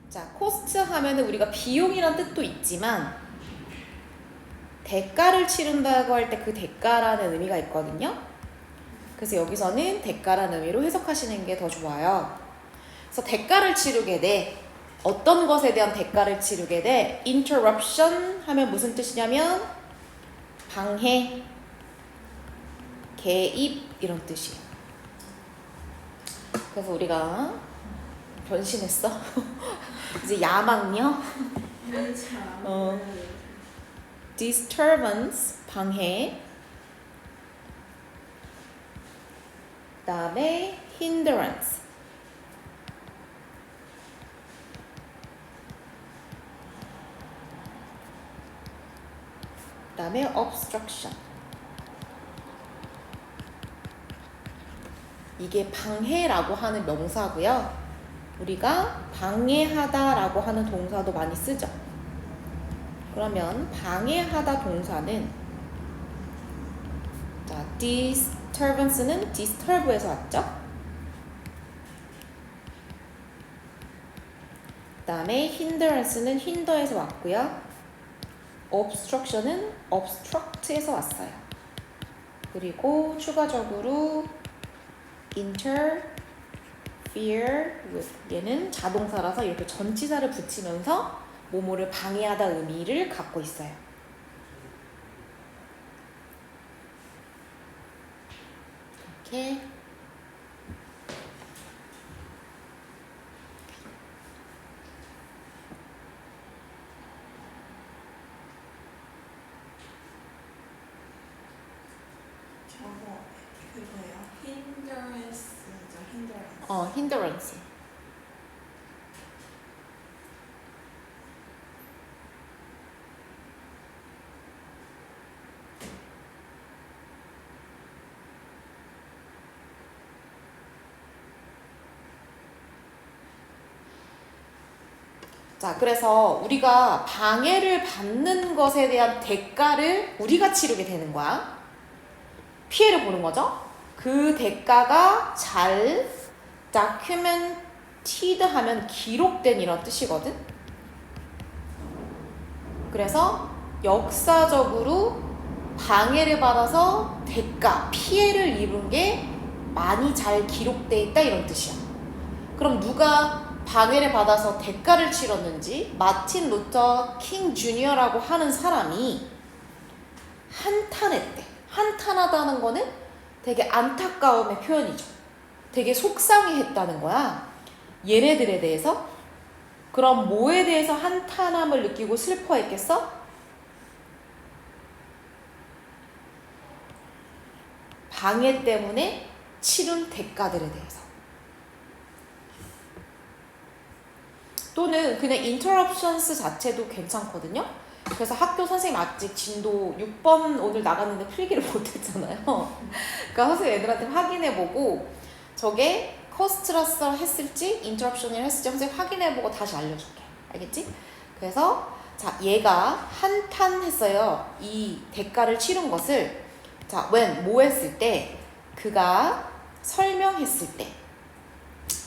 자, 코스트 하면은 우리가 비용이란 뜻도 있지만 대가를 치른다고 할 때 그 대가라는 의미가 있거든요. 그래서 여기서는 대가라는 의미로 해석하시는 게 더 좋아요. 그래서 대가를 치르게 돼. 어떤 것에 대한 대가를 치르게 돼? interruption 하면 무슨 뜻이냐면 방해, 개입 이런 뜻이에요. 그래서 우리가 변신했어. 이제 야망녀. disturbance 방해. 그다음에 hindrance. 그다음에 obstruction. 이게 방해라고 하는 명사고요. 우리가 방해하다라고 하는 동사도 많이 쓰죠. 그러면 방해하다 동사는 자, disturbance는 distur브에서 왔죠. 그 다음에 hindrance는 hinder에서 왔고요. obstruction은 obstruct에서 왔어요. 그리고 추가적으로 interfere with 얘는 자동사라서 이렇게 전치사를 붙이면서 뭐뭐를 방해하다 의미를 갖고 있어요. 이렇게 저거 그거예요. 힌더런스죠. 힌더런스. hindrance. 자, 그래서 우리가 방해를 받는 것에 대한 대가를 우리가 치르게 되는 거야. 피해를 보는 거죠. 그 대가가 잘 documented 하면 기록된 이런 뜻이거든. 그래서 역사적으로 방해를 받아서 대가, 피해를 입은 게 많이 잘 기록돼 있다 이런 뜻이야. 그럼 누가 방해를 받아서 대가를 치렀는지 마틴 루터 킹 주니어라고 하는 사람이 한탄했대. 한탄하다는 거는 되게 안타까움의 표현이죠. 되게 속상해했다는 거야. 얘네들에 대해서. 그럼 뭐에 대해서 한탄함을 느끼고 슬퍼했겠어? 방해 때문에 치른 대가들에 대해서. 또는 그냥 interruptions 자체도 괜찮거든요. 그래서 학교 선생님 아직 진도 6번 오늘 나갔는데 필기를 못했잖아요. 그러니까 선생님 애들한테 확인해보고 저게 커스트라서 했을지 interruption을 했을지 선생님 확인해보고 다시 알려줄게. 알겠지? 그래서 자, 얘가 한탄했어요. 이 대가를 치른 것을 자, when 뭐 했을 때 그가 설명했을 때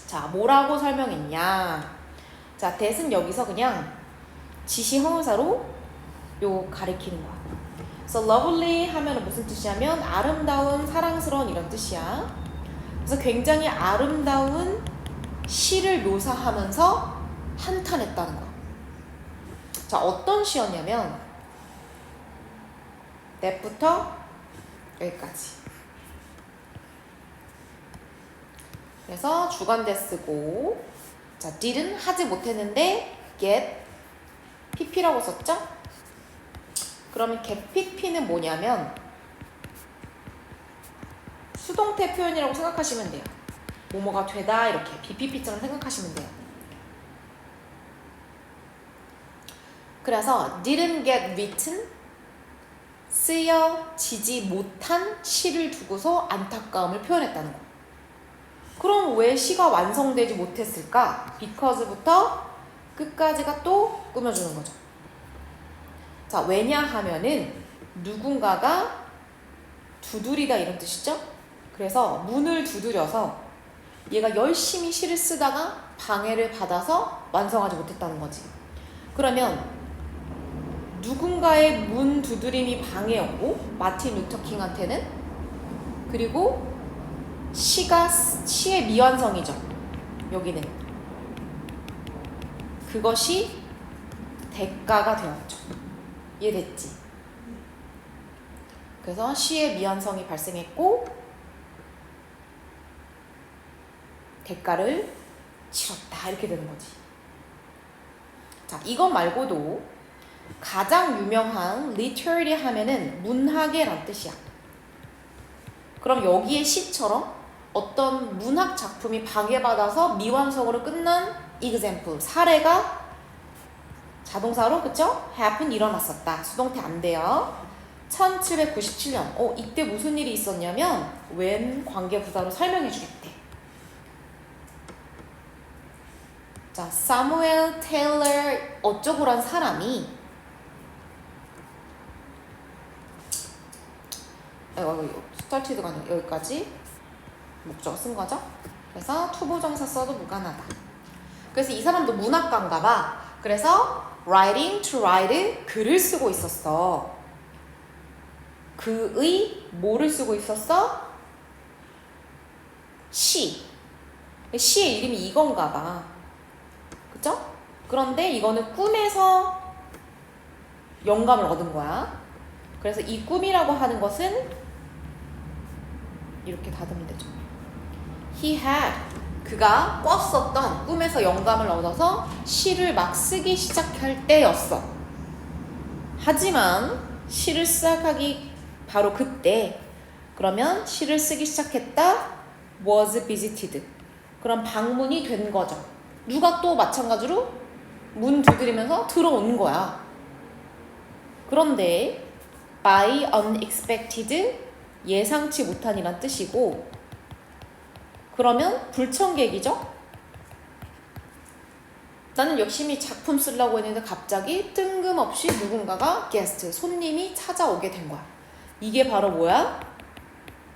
자, 뭐라고 설명했냐. 자, that은 여기서 그냥 지시 형용사로 요 가리키는 거야. 그래서 lovely 하면은 무슨 뜻이냐면 아름다운, 사랑스러운 이런 뜻이야. 그래서 굉장히 아름다운 시를 묘사하면서 한탄했다는 거야. 자, 어떤 시였냐면 that부터 여기까지. 그래서 주관대 쓰고 자, didn't 하지 못했는데 get pp라고 썼죠? 그러면 get pp는 뭐냐면 수동태 표현이라고 생각하시면 돼요. 뭐뭐가 되다 이렇게 bpp처럼 생각하시면 돼요. 그래서 didn't get written 쓰여지지 못한 시를 두고서 안타까움을 표현했다는 거. 그럼 왜 시가 완성되지 못했을까? because부터 끝까지가 또 꾸며주는 거죠. 자, 왜냐하면은 누군가가 두드리다 이런 뜻이죠. 그래서 문을 두드려서 얘가 열심히 시를 쓰다가 방해를 받아서 완성하지 못했다는 거지. 그러면 누군가의 문 두드림이 방해였고 마틴 루터 킹한테는, 그리고 시의 미완성이죠. 여기는 그것이 대가가 되었죠. 이해됐지? 그래서 시의 미완성이 발생했고 대가를 치렀다, 이렇게 되는 거지. 자, 이것 말고도 가장 유명한 literary 하면은 문학의란 뜻이야. 그럼 여기에 시처럼 어떤 문학 작품이 방해받아서 미완성으로 끝난 example, 사례가 자동사로, 그쵸? happen, 일어났었다. 수동태 안 돼요. 1797년. 이때 무슨 일이 있었냐면 when 관계부사로 설명해 주겠대. 자, 사무엘 테일러 어쩌고란 사람이 스타트가 아니고 여기까지 목적어 쓴 거죠. 그래서 투부정사 써도 무관하다. 그래서 이 사람도 문학가인가 봐. 그래서 writing to write, 글을 쓰고 있었어. 그의 뭐를 쓰고 있었어? 시. 시의 이름이 이건가 봐. 그쵸? 그런데 이거는 꿈에서 영감을 얻은 거야. 그래서 이 꿈이라고 하는 것은 이렇게 닫으면 되죠. He had, 그가 꿨었던 꿈에서 영감을 얻어서 시를 막 쓰기 시작할 때였어. 하지만 시를 시작하기 바로 그때, 그러면 시를 쓰기 시작했다, was visited. 그럼 방문이 된 거죠. 누가 또 마찬가지로 문 두드리면서 들어오는 거야. 그런데 by unexpected, 예상치 못한이란 뜻이고, 그러면 불청객이죠? 나는 열심히 작품 쓰려고 했는데 갑자기 뜬금없이 누군가가 게스트, 손님이 찾아오게 된 거야. 이게 바로 뭐야?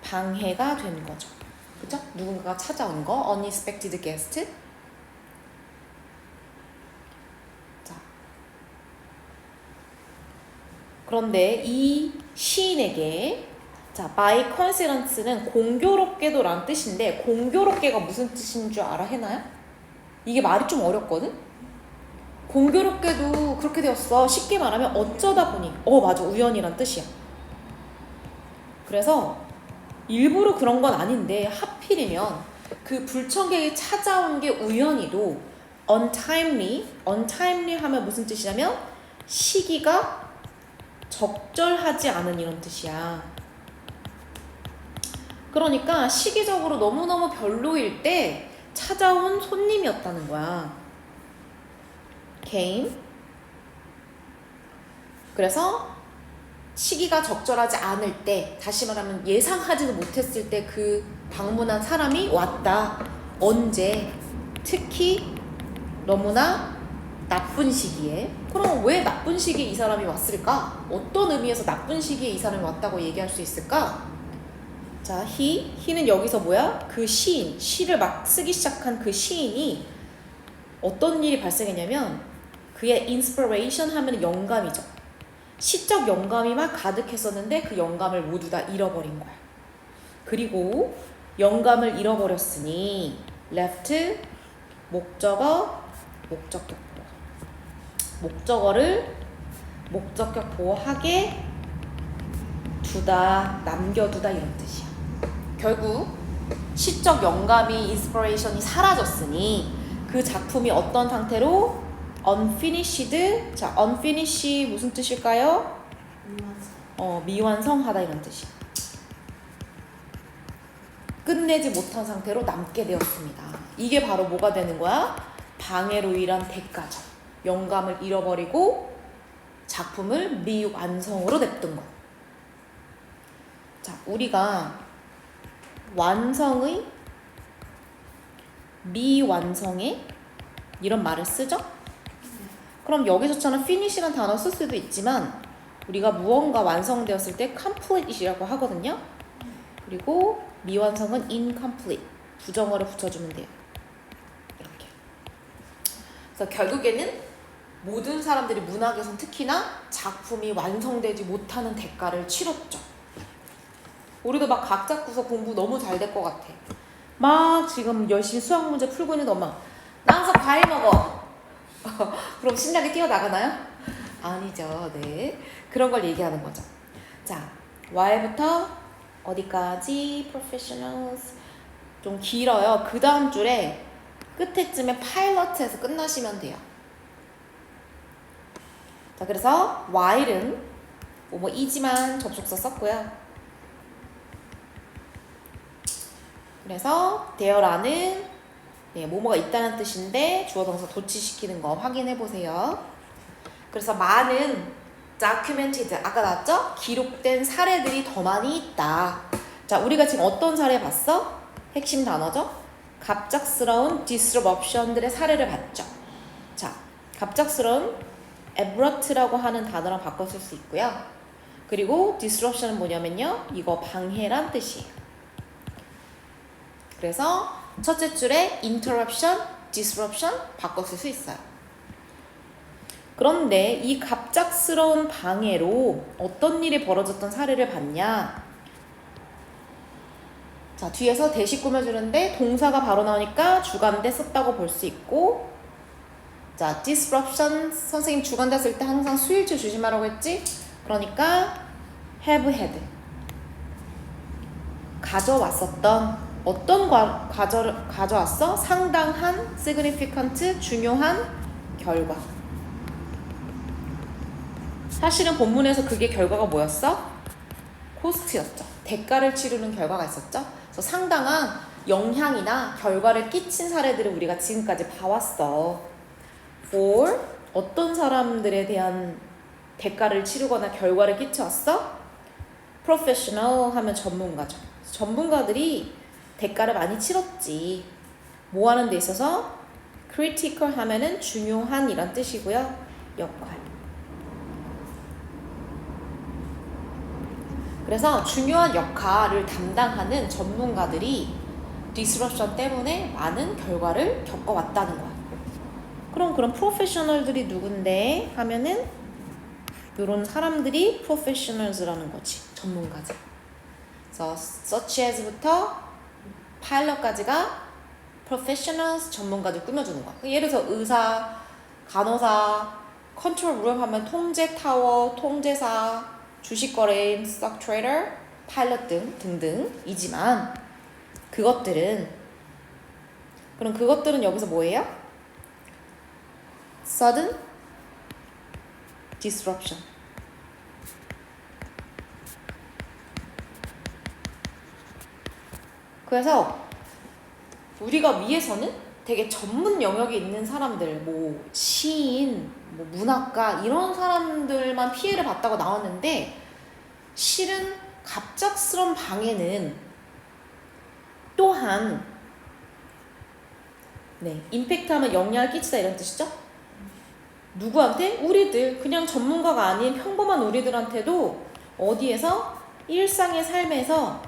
방해가 된 거죠. 그죠? 누군가가 찾아온 거, unexpected guest. 자, 그런데 이 시인에게, 자, by coincidence는 공교롭게도 란 뜻인데, 공교롭게가 무슨 뜻인 줄 알아? 해나요? 이게 말이 좀 어렵거든? 공교롭게도 그렇게 되었어. 쉽게 말하면 어쩌다 보니, 맞아, 우연이란 뜻이야. 그래서 일부러 그런 건 아닌데 하필이면 그 불청객이 찾아온 게 우연히도 untimely 하면 무슨 뜻이냐면 시기가 적절하지 않은 이런 뜻이야. 그러니까 시기적으로 너무너무 별로일 때 찾아온 손님이었다는 거야. came. 그래서 시기가 적절하지 않을 때, 다시 말하면 예상하지도 못했을 때 그 방문한 사람이 왔다. 언제? 특히 너무나 나쁜 시기에. 그럼 왜 나쁜 시기에 이 사람이 왔을까? 어떤 의미에서 나쁜 시기에 이 사람이 왔다고 얘기할 수 있을까? 자, he는 여기서 뭐야? 그 시인, 시를 막 쓰기 시작한 그 시인이 어떤 일이 발생했냐면 그의 inspiration 하면 영감이죠. 시적 영감이 막 가득했었는데 그 영감을 모두 다 잃어버린 거야. 그리고 영감을 잃어버렸으니 left, 목적어, 목적격보. 목적어를 목적격보하게 두다, 남겨두다 이런 뜻이야. 결국 시적 영감이, 인스피레이션이 사라졌으니 그 작품이 어떤 상태로? unfinished. 자, unfinished 무슨 뜻일까요? 미완성하다 이런 뜻이야. 끝내지 못한 상태로 남게 되었습니다. 이게 바로 뭐가 되는 거야? 방해로 인한 대가죠. 영감을 잃어버리고 작품을 미완성으로 냅둔 것. 자, 우리가 완성의, 미완성의 이런 말을 쓰죠? 그럼 여기서처럼 finish라는 단어 쓸 수도 있지만 우리가 무언가 완성되었을 때 complete이라고 하거든요. 그리고 미완성은 incomplete, 부정어를 붙여주면 돼요. 이렇게. 그래서 결국에는 모든 사람들이 문학에선 특히나 작품이 완성되지 못하는 대가를 치렀죠. 우리도 막 각 잡고서 공부 너무 잘 될 것 같아. 막 지금 열심히 수학 문제 풀고 있는데 엄마 나 항상 과일 먹어. 그럼 신나게 뛰어나가나요? 아니죠. 네. 그런 걸 얘기하는 거죠. 자, why부터 어디까지 professionals 좀 길어요. 그 다음 줄에 끝에쯤에 pilot에서 끝나시면 돼요. 자, 그래서 while은 뭐이지만 접속사 썼고요. 그래서 there라는 뭐뭐가 있다는 뜻인데 주어 동사 도치시키는 거 확인해 보세요. 그래서 많은 documented 아까 나왔죠? 기록된 사례들이 더 많이 있다. 자, 우리가 지금 어떤 사례 봤어? 핵심 단어죠? 갑작스러운 disruption들의 사례를 봤죠. 자, 갑작스러운 abrupt라고 하는 단어랑 바꿔 쓸 수 있고요. 그리고 disruption은 뭐냐면요, 이거 방해란 뜻이에요. 그래서 첫째 줄에 interruption, disruption 바꿔 쓸 수 있어요. 그런데 이 갑작스러운 방해로 어떤 일이 벌어졌던 사례를 봤냐? 자, 뒤에서 대시 꾸며주는데 동사가 바로 나오니까 주관대 썼다고 볼 수 있고, 자, disruption 선생님 주관대 쓸 때 항상 수일치 조심하라고 했지? 그러니까 have had 가져왔었던 어떤 가져왔어? 상당한 significant 중요한 결과. 사실은 본문에서 그게 결과가 뭐였어? 코스트였죠. 대가를 치르는 결과가 있었죠. 그래서 상당한 영향이나 결과를 끼친 사례들을 우리가 지금까지 봐왔어. for 어떤 사람들에 대한 대가를 치르거나 결과를 끼쳐왔어? professional 하면 전문가죠. 전문가들이 대가를 많이 치렀지. 뭐 하는 데 있어서? critical 하면은 중요한 이란 뜻이고요. 역할. 그래서 중요한 역할을 담당하는 전문가들이 disruption 때문에 많은 결과를 겪어왔다는 거야. 그럼 프로페셔널들이 누군데 하면은 이런 사람들이 professionals라는 거지. 전문가들. 그래서 such as부터 pilot까지가 professionals 전문가들 꾸며주는 거야. 예를 들어서 의사, 간호사, 컨트롤 룸 하면 통제 타워, 통제사, 주식거래인, stock trader, 파일럿 등등이지만 그것들은 여기서 뭐예요? sudden disruption. 그래서 우리가 위에서는 되게 전문 영역에 있는 사람들, 뭐 시인, 뭐 문학가 이런 사람들만 피해를 봤다고 나왔는데 실은 갑작스런 방해는 또한 임팩트하면 영향을 끼치다 이런 뜻이죠. 누구한테? 우리들, 그냥 전문가가 아닌 평범한 우리들한테도 어디에서? 일상의 삶에서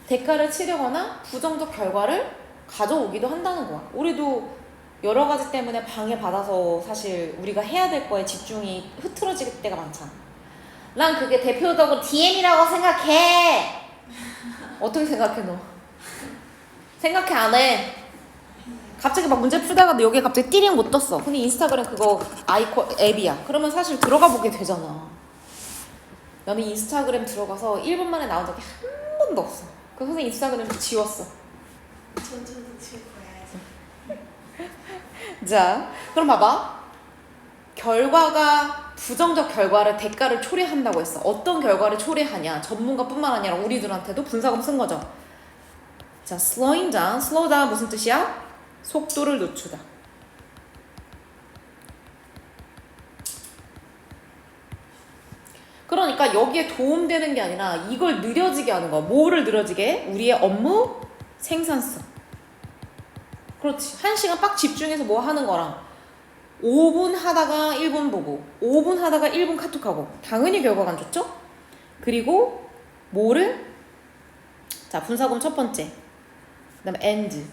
대가를 치르거나 부정적 결과를 가져오기도 한다는 거야. 우리도 여러 가지 때문에 방해받아서 사실 우리가 해야 될 거에 집중이 흐트러질 때가 많잖아. 난 그게 대표적으로 DM이라고 생각해. 어떻게 생각해 너? 생각해 안 해? 갑자기 막 문제 풀다가 여기에 갑자기 띠링 못 떴어. 근데 인스타그램 그거 아이콘 앱이야. 그러면 사실 들어가 보게 되잖아. 나는 인스타그램 들어가서 1분 만에 나온 적이 한 번도 없어. 그 선생님 인스타그램 지웠어. 저도 지울 거야. 자, 그럼 봐봐. 결과가 부정적 결과를 대가를 초래한다고 했어. 어떤 결과를 초래하냐? 전문가뿐만 아니라 우리들한테도 분사금 쓴 거죠. 자, slowing down. slow down 무슨 뜻이야? 속도를 늦추다. 그러니까 여기에 도움되는 게 아니라 이걸 느려지게 하는 거야. 뭐를 느려지게? 우리의 업무 생산성. 그렇지. 1시간 빡 집중해서 뭐 하는 거랑 5분 하다가 1분 보고 5분 하다가 1분 카톡하고 당연히 결과가 안 좋죠? 그리고 뭐를? 자, 분사금 첫 번째. 그 다음에 end.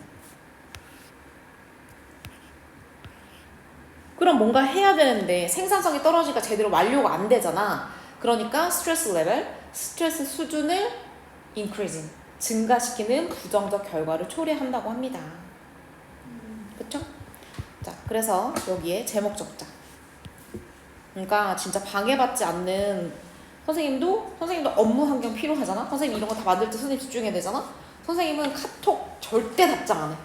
그럼 뭔가 해야 되는데 생산성이 떨어지니까 제대로 완료가 안 되잖아. 그러니까 스트레스 레벨, 스트레스 수준을 increasing, 증가시키는 부정적 결과를 초래한다고 합니다. 그쵸? 자, 그래서 여기에 제목 적자. 그러니까 진짜 방해받지 않는 선생님도 업무 환경 필요하잖아. 선생님 이런 거 다 만들 때 선생님 집중해야 되잖아. 선생님은 카톡 절대 답장 안 해.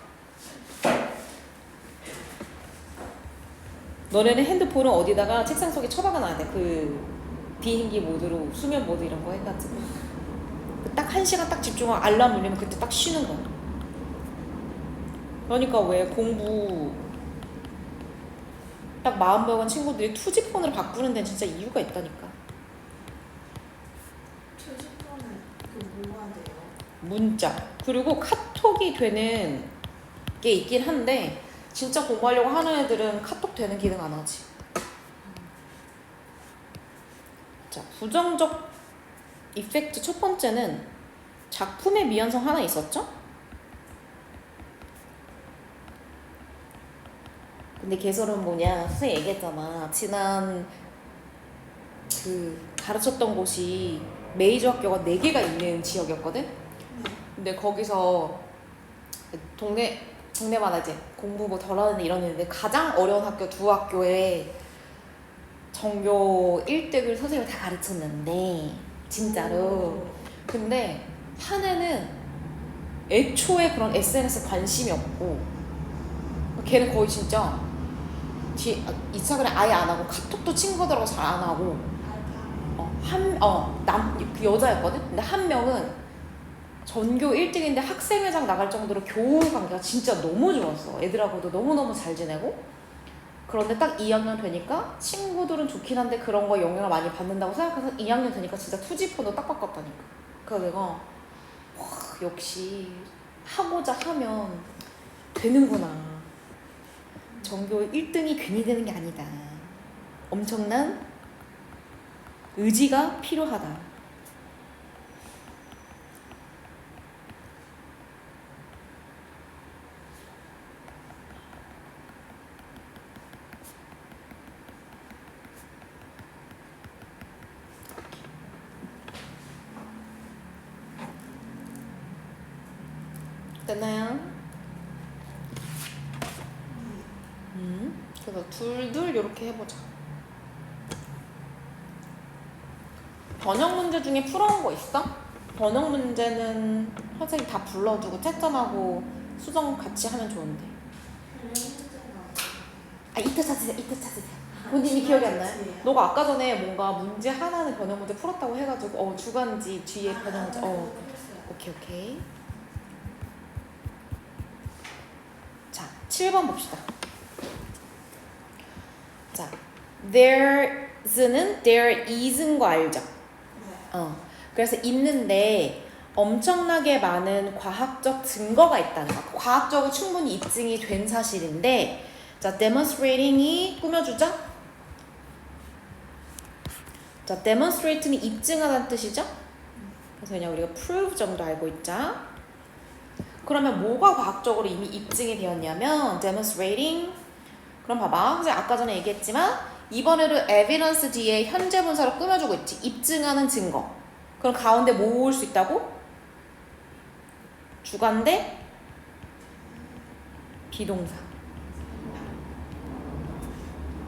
너네는 핸드폰을 어디다가 책상 속에 처박아 놔야 돼. 그 비행기 모드로 수면 모드 이런 거 해가지고 딱 1시간 딱 집중하고 알람 울리면 그때 딱 쉬는 거야. 그러니까 왜 공부 딱 마음 먹은 친구들이 투지폰으로 바꾸는 데는 진짜 이유가 있다니까. 투지폰은 그 뭐가 돼요? 문자. 그리고 카톡이 되는 게 있긴 한데 진짜 공부하려고 하는 애들은 카톡 되는 기능 안 하지. 자, 부정적 이펙트 첫 번째는 작품의 미완성 하나 있었죠? 근데 개설은 뭐냐? 선생님 얘기했잖아. 지난 그 가르쳤던 곳이 메이저 학교가 4개가 있는 지역이었거든? 근데 거기서 동네마다 이제 공부 뭐 덜하는 애 이런 애인데 가장 어려운 학교 2학교에 전교 1등을 선생님이 다 가르쳤는데 진짜로. 근데 한 애는 애초에 그런 SNS에 관심이 없고 걔는 거의 진짜 인스타그램 아예 안 하고 카톡도 친구들하고 잘 안 하고 그 여자였거든? 근데 한 명은 전교 1등인데 학생회장 나갈 정도로 교우 관계가 진짜 너무 좋았어. 애들하고도 너무너무 잘 지내고. 그런데 딱 2학년 되니까 친구들은 좋긴 한데 그런 거 영향을 많이 받는다고 생각해서 2학년 되니까 진짜 투지폰도 딱 바꿨다니까. 그래서 내가 와, 역시 하고자 하면 되는구나. 전교 1등이 괜히 되는 게 아니다. 엄청난 의지가 필요하다. 됐나요? 그래서 둘둘 이렇게 해보자. 번역 문제 중에 풀어온 거 있어? 번역 문제는 선생님 다 불러두고 채점하고 수정 같이 하면 좋은데. 이따 찾으세요. 본인이 기억이 안 나요? 너가 아까 전에 뭔가 문제 하나는 번역 문제 풀었다고 해가지고 주간지 뒤에 번역 문제 오케이. 자, 7번 봅시다. 자, there's는 there is인 거 알죠? 네. 그래서 있는데 엄청나게 많은 과학적 증거가 있다는 거. 과학적으로 충분히 입증이 된 사실인데, 자, demonstrating이 꾸며주죠? 자, demonstrate는 입증하다는 뜻이죠? 그래서 그냥 우리가 prove 정도 알고 있자. 그러면 뭐가 과학적으로 이미 입증이 되었냐면 demonstrating. 그럼 봐봐. 선생님 아까 전에 얘기했지만 이번에도 evidence 뒤에 현재 분사로 꾸며주고 있지. 입증하는 증거. 그럼 가운데 뭐 올 수 있다고? 주관 대 비동사.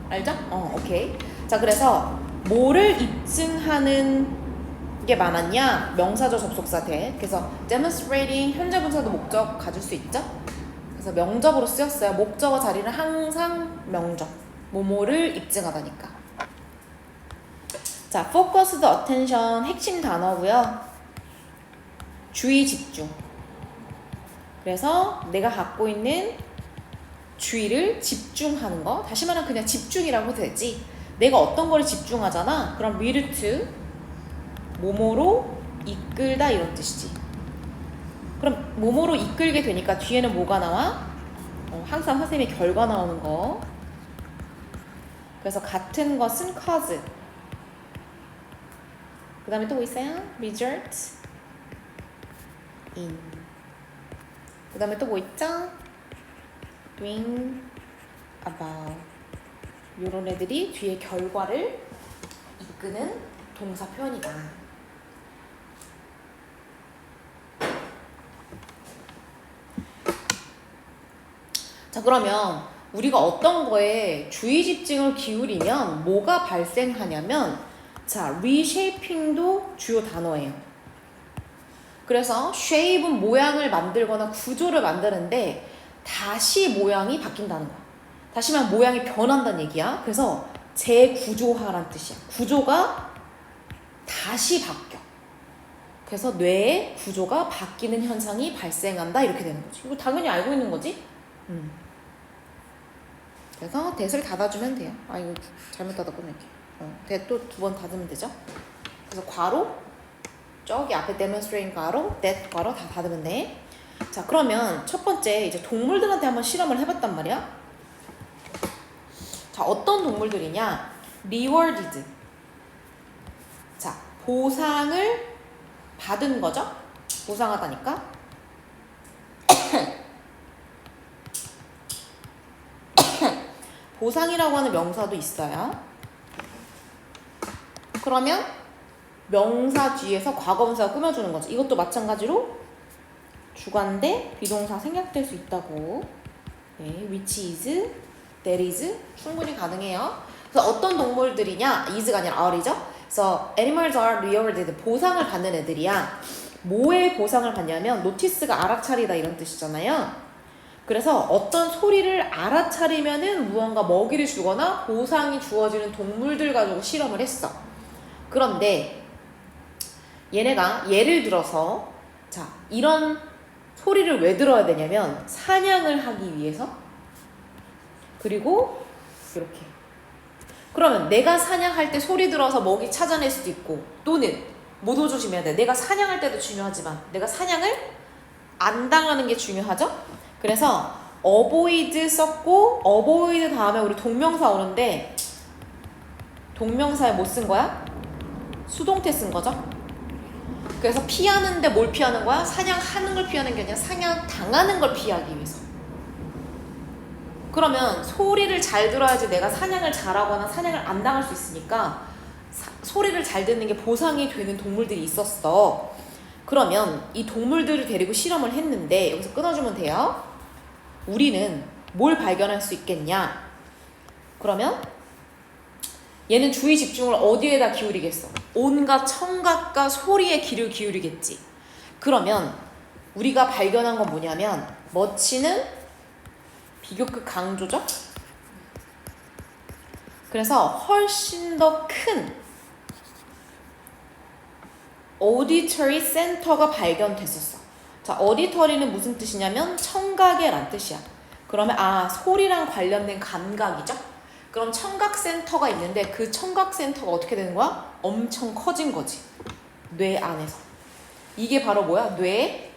알죠? 오케이. 자, 그래서 뭐를 입증하는 게 많았냐? 명사절 접속사 대. 그래서 demonstrating 현재 분사도 목적 가질 수 있죠? 그래서 명접으로 쓰였어요. 목적어 자리는 항상 명접. 뭐뭐를 입증하다니까. 자, focused attention 핵심 단어고요. 주의 집중. 그래서 내가 갖고 있는 주의를 집중하는 거. 다시 말하면 그냥 집중이라고 해도 되지. 내가 어떤 거를 집중하잖아. 그럼 lead to 뭐뭐로 이끌다 이런 뜻이지. 그럼 뭐뭐로 이끌게 되니까 뒤에는 뭐가 나와? 항상 선생님의 결과 나오는 거. 그래서 같은 것은 cause. 그 다음에 또 뭐 있어요? result in. 그 다음에 또 뭐 있죠? bring about. 이런 애들이 뒤에 결과를 이끄는 동사 표현이다. 자, 그러면 우리가 어떤 거에 주의 집중을 기울이면 뭐가 발생하냐면, 자, reshaping도 주요 단어예요. 그래서 shape은 모양을 만들거나 구조를 만드는데 다시 모양이 바뀐다는 거야. 다시 말하면 모양이 변한다는 얘기야. 그래서 재구조화란 뜻이야. 구조가 다시 바뀌어. 그래서 뇌의 구조가 바뀌는 현상이 발생한다, 이렇게 되는 거지. 이거 당연히 알고 있는 거지? 그래서 대를 닫아주면 돼요. 아, 이거 잘못 닫아 끝낼게. 대 또 2번 닫으면 되죠? 그래서 괄호, 저기 앞에 demonstrate 괄호, that 괄호 다 닫으면 돼. 자, 그러면 첫 번째 이제 동물들한테 한번 실험을 해봤단 말이야. 자, 어떤 동물들이냐? rewarded. 자, 보상을 받은 거죠? 보상하다니까. 보상이라고 하는 명사도 있어요. 그러면 명사 뒤에서 과거분사가 꾸며주는 거죠. 이것도 마찬가지로 주관대 비동사 생략될 수 있다고. 네, which is, that is 충분히 가능해요. 그래서 어떤 동물들이냐? is가 아니라 are이죠. 그래서 animals are rewarded. 보상을 받는 애들이야. 뭐에 보상을 받냐면 노티스가 알아차리다 이런 뜻이잖아요. 그래서 어떤 소리를 알아차리면은 무언가 먹이를 주거나 보상이 주어지는 동물들 가지고 실험을 했어. 그런데 얘네가 예를 들어서, 자, 이런 소리를 왜 들어야 되냐면 사냥을 하기 위해서. 그리고 이렇게. 그러면 내가 사냥할 때 소리 들어서 먹이 찾아낼 수도 있고, 또는 모두 조심해야 돼. 내가 사냥할 때도 중요하지만 내가 사냥을 안 당하는 게 중요하죠? 그래서 avoid 썼고, avoid 다음에 우리 동명사 오는데 동명사에 뭐 쓴 거야? 수동태 쓴 거죠? 그래서 피하는데 뭘 피하는 거야? 사냥하는 걸 피하는 게 아니라 사냥 당하는 걸 피하기 위해서. 그러면 소리를 잘 들어야지 내가 사냥을 잘하거나 사냥을 안 당할 수 있으니까 소리를 잘 듣는 게 보상이 되는 동물들이 있었어. 그러면 이 동물들을 데리고 실험을 했는데, 여기서 끊어주면 돼요. 우리는 뭘 발견할 수 있겠냐? 그러면 얘는 주의 집중을 어디에다 기울이겠어? 온갖 청각과 소리에 귀를 기울이겠지. 그러면 우리가 발견한 건 뭐냐면 머치는 비교급 강조죠? 그래서 훨씬 더 큰 auditory center가 발견됐었어. 자, 어디터리는 무슨 뜻이냐면 청각의 란 뜻이야. 그러면 소리랑 관련된 감각이죠? 그럼 청각센터가 있는데 그 청각센터가 어떻게 되는 거야? 엄청 커진 거지. 뇌 안에서. 이게 바로 뭐야? 뇌의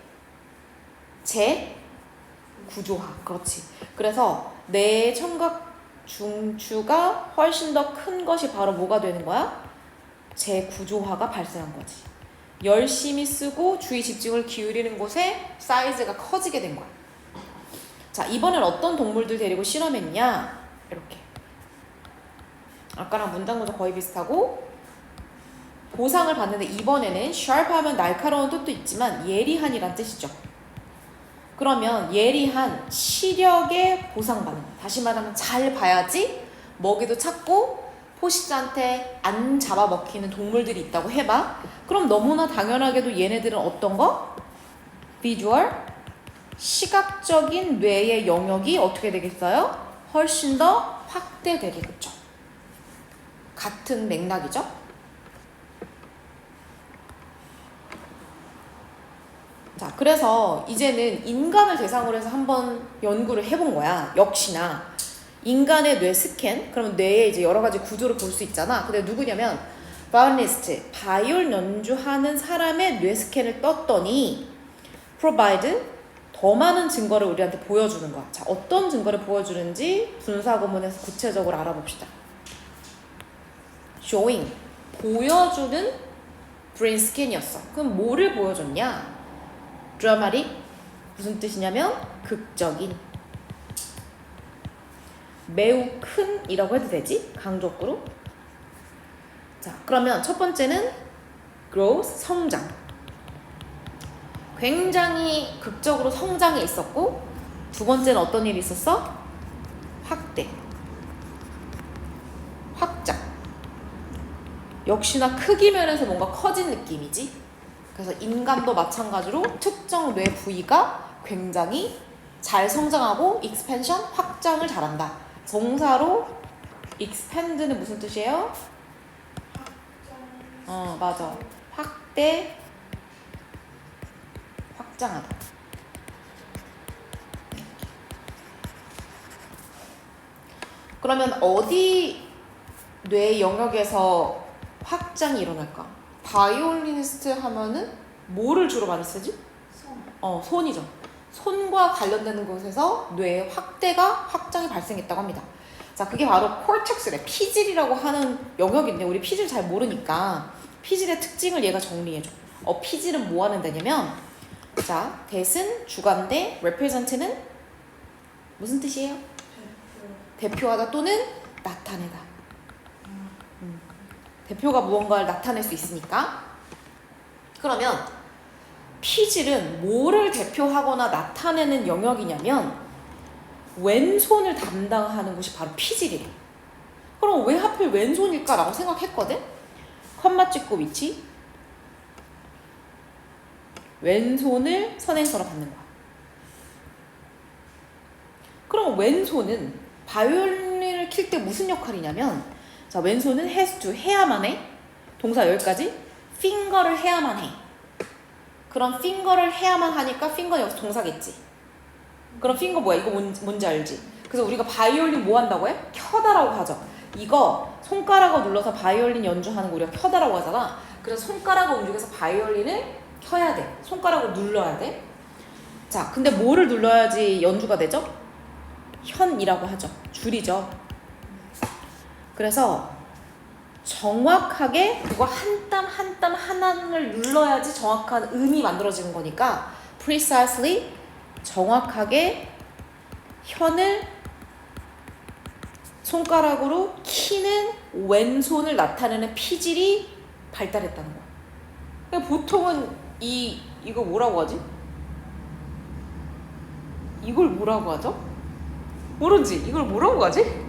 재구조화. 그렇지. 그래서 뇌의 청각 중추가 훨씬 더 큰 것이 바로 뭐가 되는 거야? 재구조화가 발생한 거지. 열심히 쓰고 주의 집중을 기울이는 곳에 사이즈가 커지게 된 거야. 자, 이번엔 어떤 동물들 데리고 실험했냐? 이렇게. 아까랑 문장 구조 거의 비슷하고 보상을 받는데 이번에는 sharp 하면 날카로운 뜻도 있지만 예리한이란 뜻이죠. 그러면 예리한 시력에 보상받는 거야. 다시 말하면 잘 봐야지 먹이도 찾고 포식자한테 안 잡아먹히는 동물들이 있다고 해봐. 그럼 너무나 당연하게도 얘네들은 어떤 거? 비주얼, 시각적인 뇌의 영역이 어떻게 되겠어요? 훨씬 더 확대되겠죠. 같은 맥락이죠. 자, 그래서 이제는 인간을 대상으로 해서 한번 연구를 해본 거야. 역시나 인간의 뇌 스캔, 그러면 뇌의 이제 여러 가지 구조를 볼 수 있잖아. 근데 누구냐면 바이올리스트, 바이올 연주하는 사람의 뇌 스캔을 떴더니 provide, 더 많은 증거를 우리한테 보여주는 거야. 자, 어떤 증거를 보여주는지 분사구문에서 구체적으로 알아봅시다. showing, 보여주는 brain scan이었어. 그럼 뭐를 보여줬냐? dramatic, 무슨 뜻이냐면 극적인. 매우 큰이라고 해도 되지? 강조구로. 자, 그러면 첫 번째는 growth, 성장. 굉장히 극적으로 성장이 있었고, 두 번째는 어떤 일이 있었어? 확대, 확장. 역시나 크기 면에서 뭔가 커진 느낌이지. 그래서 인간도 마찬가지로 특정 뇌 부위가 굉장히 잘 성장하고 expansion, 확장을 잘한다. 동사로 expand는 무슨 뜻이에요? 맞아. 확대, 확장하다. 그러면 어디 뇌 영역에서 확장이 일어날까? 바이올리니스트 하면은 뭐를 주로 많이 쓰지? 손이죠. 손과 관련되는 곳에서 뇌의 확장이 발생했다고 합니다. 자, 그게 바로 콜텍스래. 피질이라고 하는 영역인데 우리 피질 잘 모르니까 피질의 특징을 얘가 정리해줘. 피질은 뭐 하는 데냐면, 자, 대은 주관대, represent는 무슨 뜻이에요? 대표하다 또는 나타내다. 대표가 무언가를 나타낼 수 있으니까. 그러면 피질은 뭐를 대표하거나 나타내는 영역이냐면 왼손을 담당하는 곳이 바로 피질이래. 그럼 왜 하필 왼손일까라고 생각했거든? 컴마 찍고 위치, 왼손을 선행서로 받는 거야. 그럼 왼손은 바이올린을 킬 때 무슨 역할이냐면, 자, 왼손은 has to, 해야만 해. 동사 여기까지 finger를 해야만 해. 그럼 finger를 해야만 하니까 finger 여기서 동사겠지. 그럼 finger 뭐야? 이거 뭔지 알지? 그래서 우리가 바이올린 뭐 한다고 해? 켜다라고 하죠. 이거 손가락을 눌러서 바이올린 연주하는 거 우리가 켜다라고 하잖아. 그래서 손가락을 움직여서 바이올린을 켜야 돼. 손가락을 눌러야 돼. 자, 근데 뭐를 눌러야지 연주가 되죠? 현이라고 하죠. 줄이죠. 그래서 정확하게 그거 한 땀 한 땀 하나를 눌러야지 정확한 음이 만들어지는 거니까 precisely, 정확하게 현을 손가락으로 키는 왼손을 나타내는 피질이 발달했다는 거야. 그러니까 보통은 이거 뭐라고 하지? 이걸 뭐라고 하죠? 모르지? 이걸 뭐라고 하지?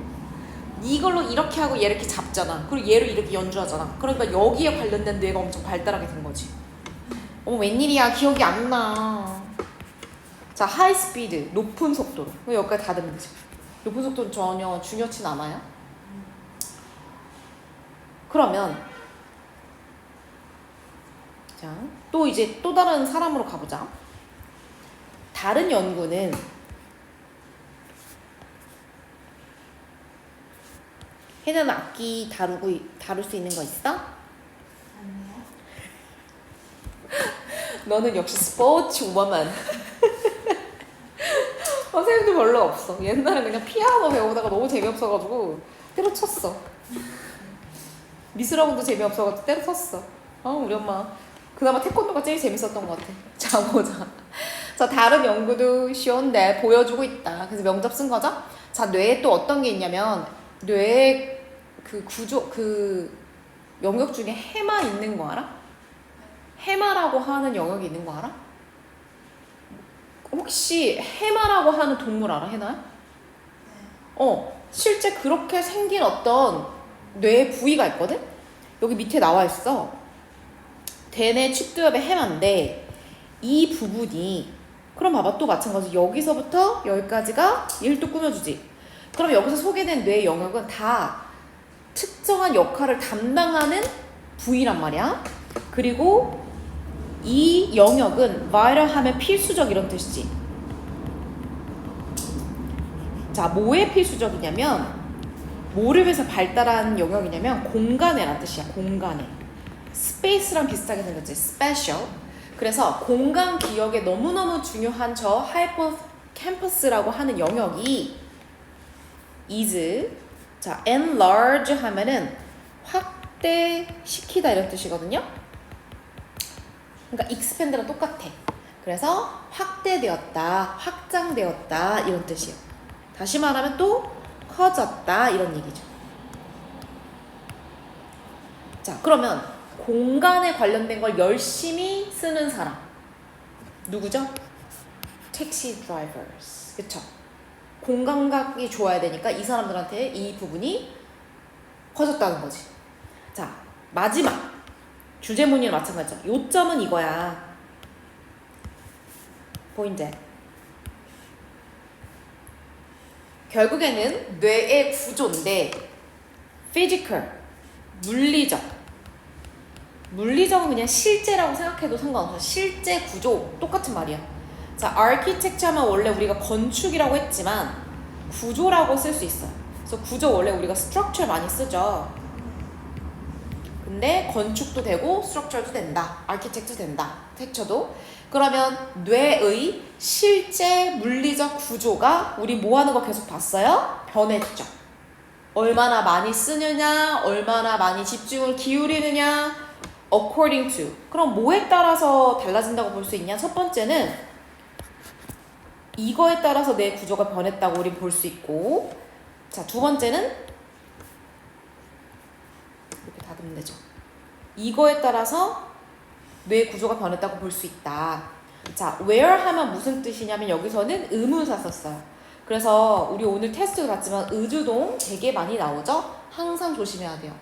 이걸로 이렇게 하고 얘를 이렇게 잡잖아. 그리고 얘를 이렇게 연주하잖아. 그러니까 여기에 관련된 뇌가 엄청 발달하게 된 거지. 웬일이야, 기억이 안 나. 자, 하이 스피드, 높은 속도로. 여기까지 다 되면 되지. 높은 속도는 전혀 중요치 않아요. 그러면 자, 또 이제 또 다른 사람으로 가보자. 다른 연구는 혜나는 악기 다룰 수 있는 거 있어? 아니요. 너는 역시 스포츠 우먼. 선생님도 별로 없어. 옛날에 그냥 피아노 배우다가 너무 재미없어가지고 때려쳤어. 미술학원도 재미없어가지고 때려쳤어. 우리 엄마. 그나마 태권도가 제일 재밌었던 것 같아. 자, 보자. 자, 다른 연구도 쉬운데 보여주고 있다. 그래서 명답 쓴 거죠? 자, 뇌에 또 어떤 게 있냐면, 뇌에 그 구조, 그 영역 중에 해마 있는 거 알아? 해마라고 하는 영역이 있는 거 알아? 혹시 해마라고 하는 동물 알아? 해나야? 실제 그렇게 생긴 어떤 뇌 부위가 있거든? 여기 밑에 나와 있어. 대뇌 측두엽의 해마인데 이 부분이, 그럼 봐봐, 또 마찬가지. 여기서부터 여기까지가 얘를 또 꾸며주지. 그럼 여기서 소개된 뇌 영역은 다 특정한 역할을 담당하는 부위란 말이야. 그리고 이 영역은 vital 하면 필수적 이런 뜻이지. 자, 뭐에 필수적이냐면, 뭐를 위해서 발달한 영역이냐면 공간에란 뜻이야. 공간에. 스페이스랑 비슷하게 생겼지. special. 그래서 공간 기억에 너무너무 중요한 저 하이포캠퍼스라고 하는 영역이 is, 자, enlarge 하면은 확대시키다 이런 뜻이거든요. 그러니까 expand랑 똑같아. 그래서 확대되었다, 확장되었다 이런 뜻이에요. 다시 말하면 또 커졌다 이런 얘기죠. 자, 그러면 공간에 관련된 걸 열심히 쓰는 사람 누구죠? 택시 드라이버스. 그쵸? 공감각이 좋아야 되니까 이 사람들한테 이 부분이 커졌다는 거지. 자, 마지막 주제문이랑 마찬가지죠. 요점은 이거야. 보인대. 결국에는 뇌의 구조인데 physical, 물리적은 그냥 실제라고 생각해도 상관없어. 실제 구조 똑같은 말이야. 자, architecture 하면 원래 우리가 건축이라고 했지만 구조라고 쓸 수 있어요. 그래서 구조 원래 우리가 structure 많이 쓰죠. 근데 건축도 되고 structure도 된다. architect도 된다. texture도. 그러면 뇌의 실제 물리적 구조가 우리 뭐 하는 거 계속 봤어요? 변했죠. 얼마나 많이 쓰느냐, 얼마나 많이 집중을 기울이느냐, according to. 그럼 뭐에 따라서 달라진다고 볼 수 있냐? 첫 번째는 이거에 따라서 뇌 구조가 변했다고 우리 볼 수 있고, 자, 두 번째는 이렇게 닫으면 되죠. 이거에 따라서 뇌 구조가 변했다고 볼 수 있다. 자, where 하면 무슨 뜻이냐면 여기서는 의문사 썼어요. 그래서 우리 오늘 테스트도 봤지만 의주동 되게 많이 나오죠? 항상 조심해야 돼요.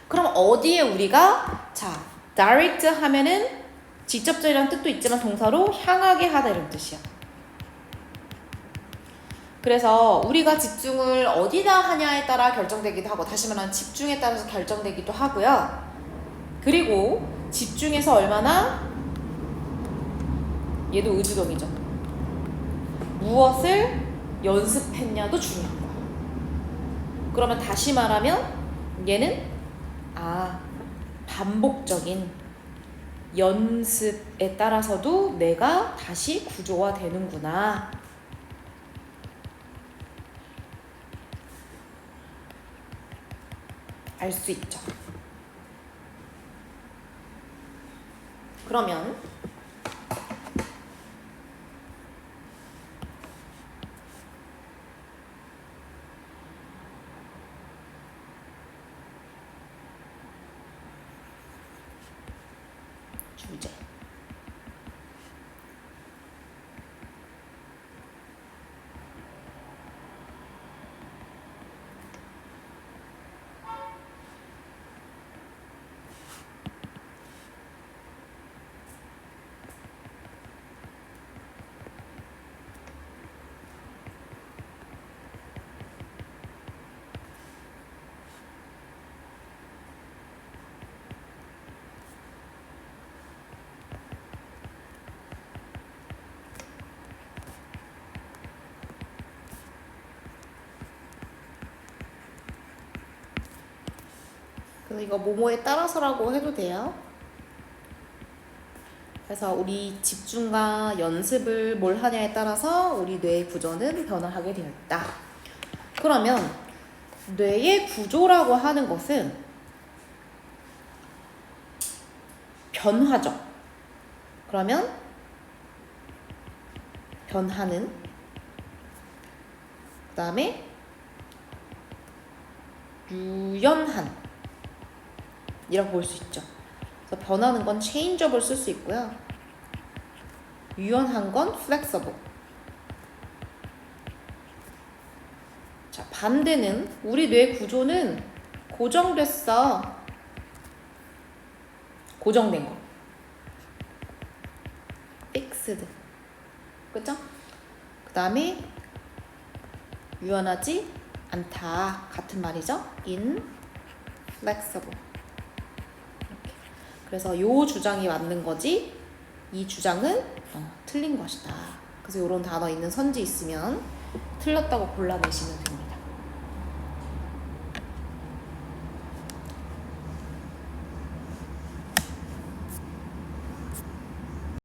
그럼 어디에 우리가 자, direct 하면은 직접적이라는 뜻도 있지만 동사로 향하게 하다 이런 뜻이야. 그래서 우리가 집중을 어디다 하냐에 따라 결정되기도 하고 다시 말하면 집중에 따라서 결정되기도 하고요. 그리고 집중해서 얼마나 얘도 의주동이죠. 무엇을 연습했냐도 중요한 거야. 그러면 다시 말하면 얘는 반복적인 연습에 따라서도 내가 다시 구조화 되는구나. 알 수 있죠. 그러면 주제 그래서 이거 뭐뭐에 따라서라고 해도 돼요. 그래서 우리 집중과 연습을 뭘 하냐에 따라서 우리 뇌의 구조는 변화하게 되어 있다. 그러면 뇌의 구조라고 하는 것은 변화죠. 그러면 변하는 그 다음에 유연한 이라고 볼 수 있죠. 그래서 변하는 건 changeable 쓸 수 있고요. 유연한 건 flexible. 자, 반대는 우리 뇌 구조는 고정됐어. 고정된 거. fixed. 그죠? 그 다음에 유연하지 않다. 같은 말이죠. inflexible. 그래서 요 주장이 맞는 거지 이 주장은 틀린 것이다. 그래서 요런 단어 있는 선지 있으면 틀렸다고 골라내시면 돼요.